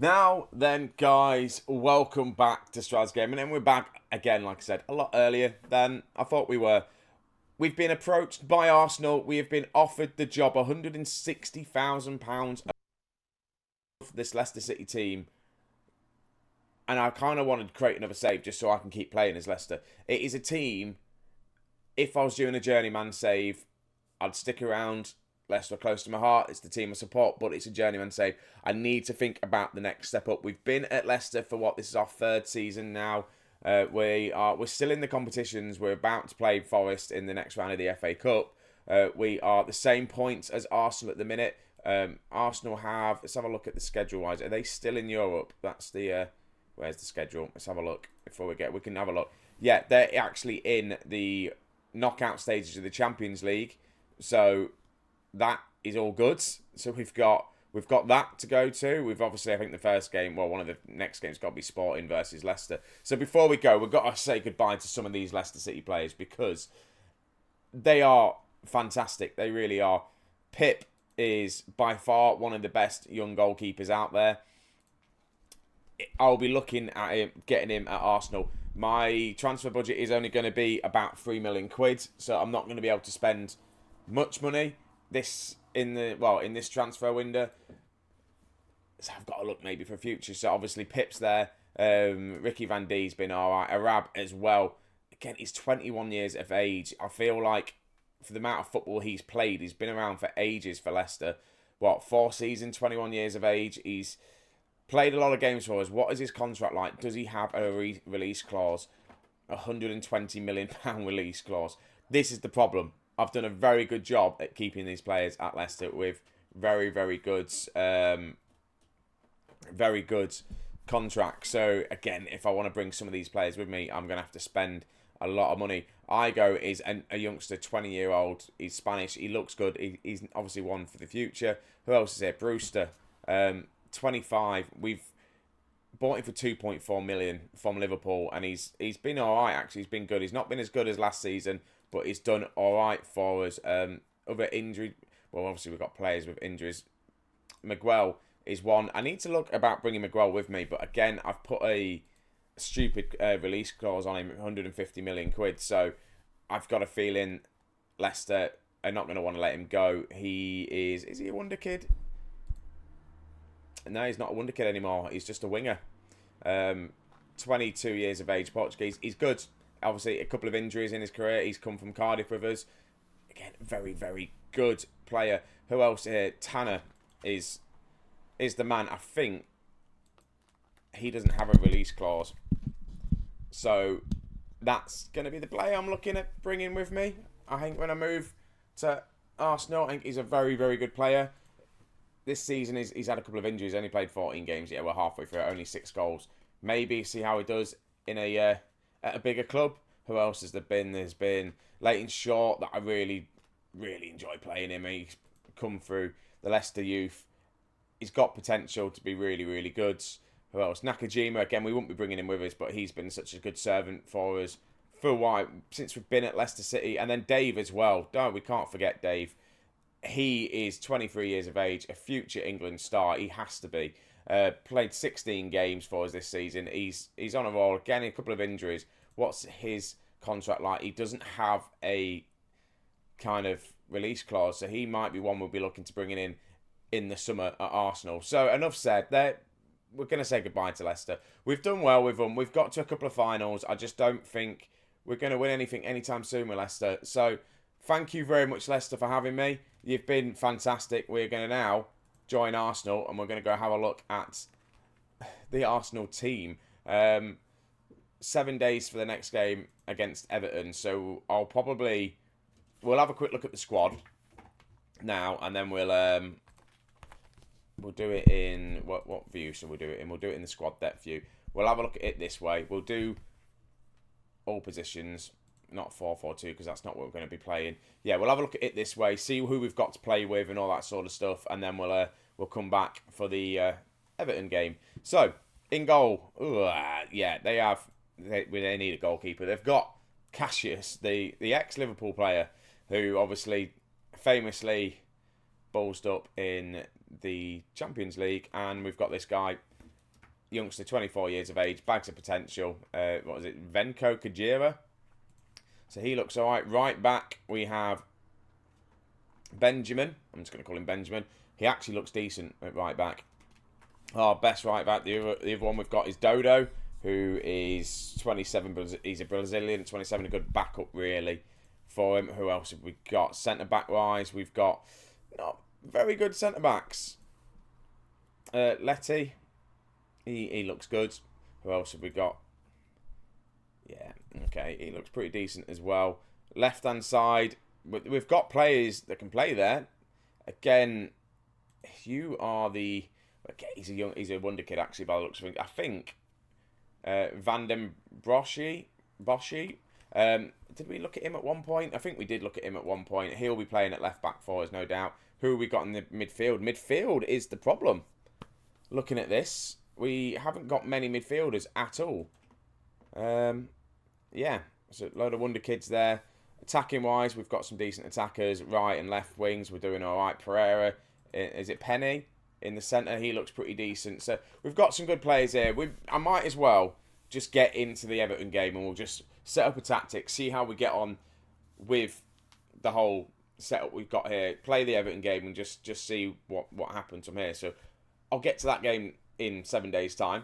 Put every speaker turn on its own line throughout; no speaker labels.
Now then, guys, welcome back to Strasz Gaming, and we're back again, like I said, a lot earlier than I thought we were. We've been approached by Arsenal. We have been offered the job, £160,000 for this Leicester City team. And I kind of wanted to create another save just so I can keep playing as Leicester. It is a team, if I was doing a journeyman save, I'd stick around. Leicester are close to my heart. It's the team I support, but it's a journeyman save. I need to think about the next step up. We've been at Leicester for this is our third season now. We're still in the competitions. We're about to play Forest in the next round of the FA Cup. We are at the same points as Arsenal at the minute. Arsenal let's have a look at the schedule wise. Are they still in Europe? That's the where's the schedule? Let's have a look we can have a look. Yeah, they're actually in the knockout stages of the Champions League. So that is all good. So we've got that to go to. We've obviously, I think the first game, one of the next games got to be Sporting versus Leicester. So before we go, we've got to say goodbye to some of these Leicester City players because they are fantastic. They really are. Pip is by far one of the best young goalkeepers out there. I'll be looking at him, getting him at Arsenal. My transfer budget is only going to be about £3 million, so I'm not going to be able to spend much money in this transfer window. So I've got to look maybe for future. So obviously Pip's there. Ricky Van D's been alright. Arab as well. Again, he's 21 years of age. I feel like for the amount of football he's played, he's been around for ages for Leicester. 4 seasons, 21 years of age. He's played a lot of games for us. What is his contract like? Does he have a release clause? £120 million release clause. This is the problem. I've done a very good job at keeping these players at Leicester with very, very good contracts. So again, if I want to bring some of these players with me, I'm going to have to spend a lot of money. Igo is a youngster, 20-year-old. He's Spanish. He looks good. He's obviously one for the future. Who else is here? Brewster, 25. We've bought him for 2.4 million from Liverpool, and he's been all right. Actually, he's been good. He's not been as good as last season, but he's done all right for us. Other injury, obviously we've got players with injuries. Miguel is one. I need to look about bringing Miguel with me, but again, I've put a stupid release clause on him, £150 million. So I've got a feeling Leicester are not going to want to let him go. Is he a wonder kid? No, he's not a wonder kid anymore. He's just a winger. 22 years of age, Portuguese. He's good. Obviously, a couple of injuries in his career. He's come from Cardiff with us. Again, very, very good player. Who else here? Tanner is the man. I think he doesn't have a release clause. So that's going to be the player I'm looking at bringing with me. I think when I move to Arsenal, I think he's a very, very good player. This season, he's had a couple of injuries. Only played 14 games. Yeah, we're halfway through it. Only 6 goals. Maybe see how he does in at a bigger club. Who else has there been? There's been Leighton Short that I really, really enjoy playing him. He's come through the Leicester youth. He's got potential to be really, really good. Who else? Nakajima, again, we wouldn't be bringing him with us, but he's been such a good servant for us for a while, since we've been at Leicester City. And then Dave as well. No, we can't forget Dave. He is 23 years of age, a future England star. He has to be. Played 16 games for us this season. He's on a roll. Again, a couple of injuries. What's his contract like? He doesn't have a kind of release clause, so he might be one we'll be looking to bring in the summer at Arsenal. So enough said. We're going to say goodbye to Leicester. We've done well with them. We've got to a couple of finals. I just don't think we're going to win anything anytime soon with Leicester. So thank you very much, Leicester, for having me. You've been fantastic. We're going to now join Arsenal, and we're going to go have a look at the Arsenal team. 7 days for the next game against Everton. So we'll have a quick look at the squad now, and then we'll do it in what view shall we do it in? We'll do it in the squad depth view. We'll have a look at it this way. We'll do all positions, not 4-4-2, because that's not what we're going to be playing. Yeah, we'll have a look at it this way, see who we've got to play with and all that sort of stuff, and then we'll come back for the Everton game. So in goal, they need a goalkeeper. They've got Cassius, the ex-Liverpool player, who obviously famously ballsed up in the Champions League, and we've got this guy youngster, 24 years of age, bags of potential. What is it? Venko Kajira. So he looks all right. Right back, we have Benjamin. I'm just going to call him Benjamin. He actually looks decent at right back. Our best right back, the other one we've got is Dodo, who is 27. He's a Brazilian, 27, a good backup, really, for him. Who else have we got? Centre-back-wise, we've got not very good centre-backs. Letty, he looks good. Who else have we got? Yeah, okay, he looks pretty decent as well. Left-hand side, we've got players that can play there. Again, you are the... Okay, he's a wonder kid, actually, by the looks of it. I think Van den Bossche. Did we look at him at one point? I think we did look at him at one point. He'll be playing at left-back for us, no doubt. Who have we got in the midfield? Midfield is the problem. Looking at this, we haven't got many midfielders at all. Yeah, so a load of wonder kids there. Attacking wise, we've got some decent attackers, right and left wings. We're doing all right. Pereira, is it Penny in the centre? He looks pretty decent. So we've got some good players here. I might as well just get into the Everton game and we'll just set up a tactic, see how we get on with the whole setup we've got here. Play the Everton game and just see what happens from here. So I'll get to that game in 7 days' time.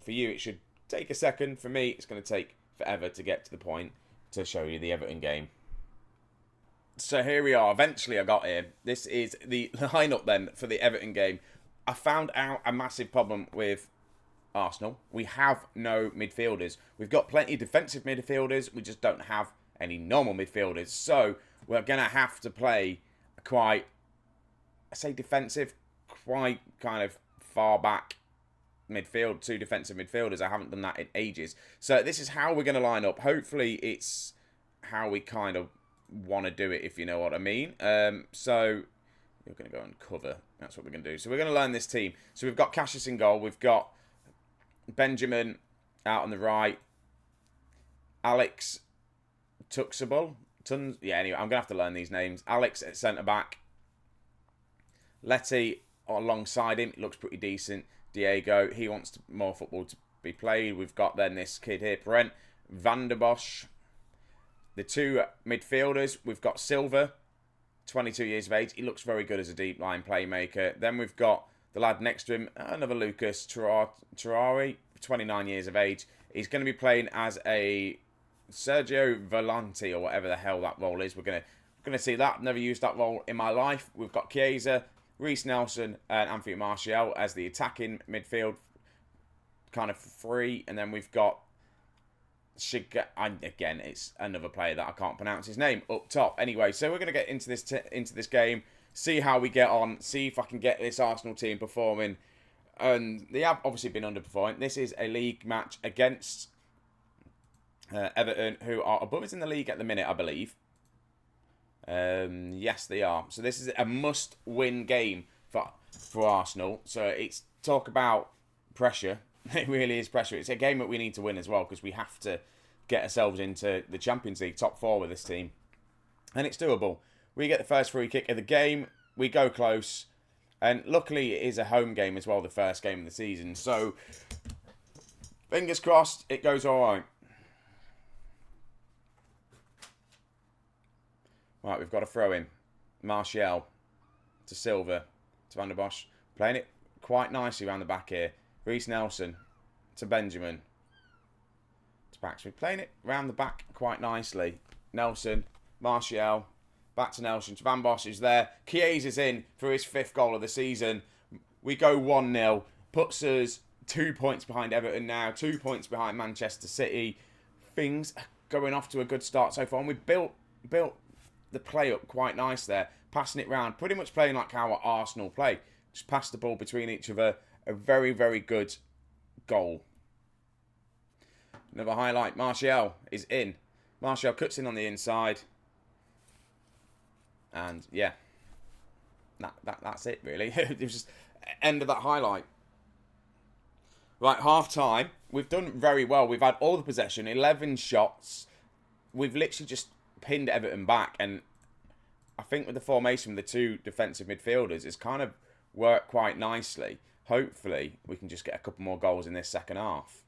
For you, it should take a second. For me, it's going to take forever to get to the point to show you the Everton game. So here we are. Eventually I got here. This is the lineup then for the Everton game. I found out a massive problem with Arsenal. We have no midfielders. We've got plenty of defensive midfielders. We just don't have any normal midfielders. So we're going to have to play quite, I say defensive, quite kind of far back midfield, 2 defensive midfielders. I haven't done that in ages. So this is how we're going to line up. Hopefully it's how we kind of want to do it, if you know what I mean. So we're going to go and cover. That's what we're going to do. So we're going to learn this team. So we've got Cassius in goal. We've got Benjamin out on the right. Alex Tuxable. Yeah, anyway, I'm going to have to learn these names. Alex at centre-back. Letty alongside him. It looks pretty decent. Diego, he wants more football to be played. We've got then this kid here, Brent Van der Bosch. The 2 midfielders, we've got Silva, 22 years of age. He looks very good as a deep line playmaker. Then we've got the lad next to him, another Lucas Terrari, 29 years of age. He's going to be playing as a Sergio Volante or whatever the hell that role is. We're going to see that. I've never used that role in my life. We've got Chiesa, Reece Nelson and Anthony Martial as the attacking midfield kind of free. And then we've got again, it's another player that I can't pronounce his name up top. Anyway, so we're going to get into this game, see how we get on, see if I can get this Arsenal team performing. And they have obviously been underperforming. This is a league match against Everton, who are above us in the league at the minute, I believe. Yes, they are. So this is a must-win game for Arsenal. So it's talk about pressure. It really is pressure. It's a game that we need to win as well because we have to get ourselves into the Champions League top 4 with this team. And it's doable. We get the first free kick of the game. We go close. And luckily it is a home game as well, the first game of the season. So fingers crossed it goes all right. Right, we've got to throw in Martial to Silva to Van der Bosch. Playing it quite nicely around the back here. Reece Nelson to Benjamin. To Baxter. Playing it round the back quite nicely. Nelson, Martial, back to Nelson. To Van Bosch is there. Chiesa's in for his 5th goal of the season. We go 1-0. Puts us 2 points behind Everton now. 2 points behind Manchester City. Things are going off to a good start so far. And we built the play up quite nice there. Passing it round. Pretty much playing like how Arsenal play. Just pass the ball between each other. A very, very good goal. Another highlight. Martial is in. Martial cuts in on the inside. And yeah. That's it really. It was just end of that highlight. Right, half time. We've done very well. We've had all the possession. 11 shots. We've literally just pinned Everton back. And I think with the formation with the 2 defensive midfielders, it's kind of worked quite nicely. hopefully we can just get a couple more goals in this second half.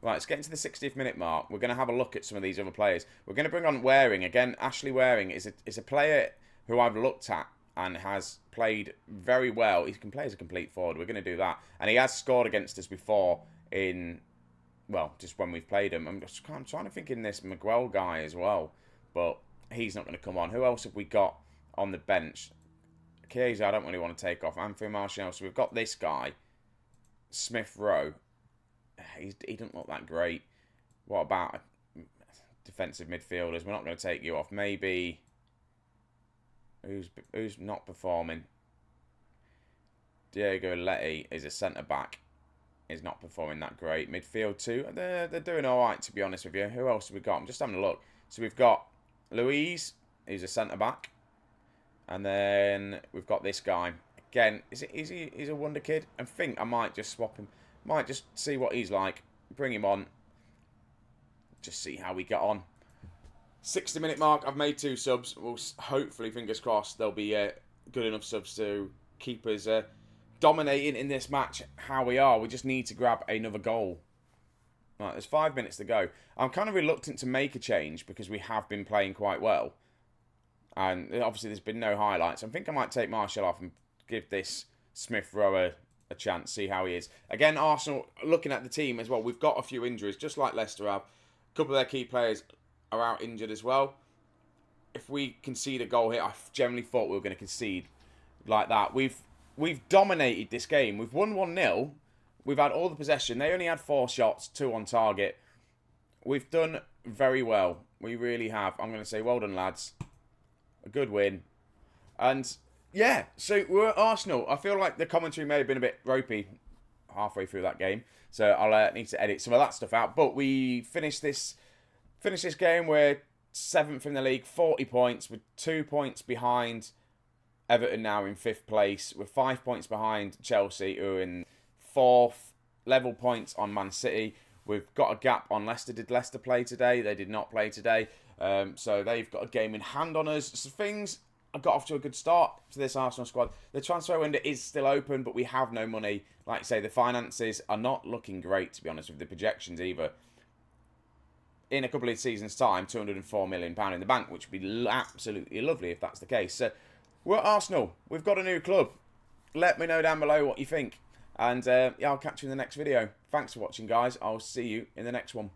Right, it's getting to the 60th minute mark. We're going to have a look at some of these other players. We're going to bring on Waring. Again, Ashley Waring is a player who I've looked at and has played very well. He can play as a complete forward. We're going to do that. And he has scored against us before in, well, just when we've played him. I'm trying to think in this Miguel guy as well. But he's not going to come on. Who else have we got on the bench? Chiesa, I don't really want to take off. Anthony Martial. So we've got this guy, Smith Rowe. He doesn't look that great. What about defensive midfielders? We're not going to take you off. Maybe who's not performing? Diego Letty is a centre back. Is not performing that great. Midfield too. They're doing all right, to be honest with you. Who else have we got? I'm just having a look. So we've got Louise, who's a centre back, and then we've got this guy. Again, he's a wonder kid. I think I might just swap him. Might just see what he's like. Bring him on. Just see how we get on. 60-minute mark. I've made 2 subs. We'll hopefully, fingers crossed, they'll be good enough subs to keep us dominating in this match how we are. We just need to grab another goal. Right, there's 5 minutes to go. I'm kind of reluctant to make a change because we have been playing quite well. And obviously there's been no highlights. I think I might take Martial off and give this Smith Rowe a chance, see how he is. Again, Arsenal, looking at the team as well, we've got a few injuries, just like Leicester have. A couple of their key players are out injured as well. If we concede a goal here, I generally thought we were going to concede like that. We've dominated this game. We've won 1-0. We've had all the possession. They only had 4 shots, 2 on target. We've done very well. We really have. I'm going to say well done, lads. A good win. And yeah, so we're at Arsenal. I feel like the commentary may have been a bit ropey halfway through that game. So I'll need to edit some of that stuff out. But we finished this game. We're 7th in the league, 40 points. We're 2 points behind Everton now in 5th place. We're 5 points behind Chelsea, who are in 4th. Level points on Man City. We've got a gap on Leicester. Did Leicester play today? They did not play today. So they've got a game in hand on us. So things have got off to a good start to this Arsenal squad. The transfer window is still open, but we have no money. Like I say, the finances are not looking great, to be honest, with the projections either. In a couple of seasons' time, £204 million in the bank, which would be absolutely lovely if that's the case. So we're at Arsenal. We've got a new club. Let me know down below what you think. And yeah, I'll catch you in the next video. Thanks for watching, guys. I'll see you in the next one.